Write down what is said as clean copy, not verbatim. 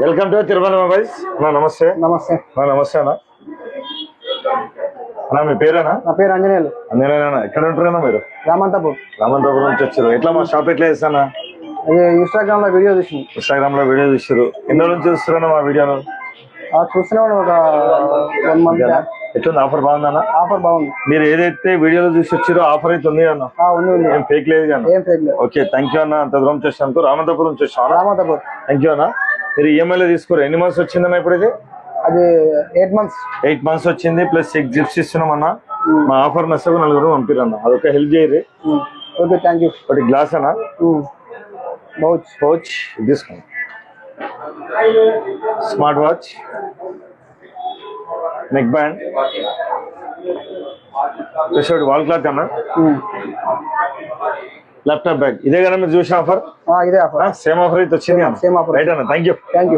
Welcome to Tirumala mobiles అన్న. నమస్తే. నమస్తే. నమస్తే అన్న. అన్న మీ పేరేనా? నా పేరు అంజనేయులు. అంజనేయులు. ఎక్కడ ఉంటారన్నా మీరు? రామంతపూర్. రామంతపూర్ నుంచి వచ్చారు. ఎట్లా మా షాప్ ఎట్లా చేస్తానా? ఇది ఇన్స్టాగ్రామ్ లో వీడియో చూసింది. ఇన్స్టాగ్రామ్ లో వీడియో చూసారు. ఎన్ని రోజుల నుంచి చూస్తున్నా మా వీడియోను? చూస్తున్నాడు ఒక 1 month. ఎట్లుంది? ఆఫర్ బాగుందన్న? ఆఫర్ బాగుంది. మీరు ఏదైతే వీడియోలో చూసి వచ్చారో ఆఫర్ అయితే ఉంది అన్న? ఉంది. ఏం ఫేక్ లేదు కానీ? ఏం ఫేక్ లేదు. ఓకే, థ్యాంక్ యూ అన్న. అంత దూరం చేసినందుకు. రామంతపూర్ నుంచి వచ్చాను. రామంతపూర్. థ్యాంక్ యూ అన్న. మీరు ఈఎంఐలో తీసుకోరు. ఎన్ని మంత్స్ వచ్చిందన్న ఇప్పుడైతే? అది 8 months. 8 months వచ్చింది. ప్లస్ 6 గిఫ్ట్స్ ఇస్తున్నాం అన్న. మా ఆఫర్ నచ్చకు 4 పంపిరన్న. అదొక హెల్ప్ చేయరు. Okay, thank you. ఒకటి గ్లాస్ అన్న. పౌచ్ తీసుకోండి. Smart watch, neck band, plus ఒకటి వాల్ క్లాత్ అన్న. Laptop bag. ఇదే కదా మీరు చూసిన ఆఫర్? ఇదే ఆఫర్. సేమ్ ఆఫర్ అయితే వచ్చింది. Same offer. రైట్ అన్న. Thank you.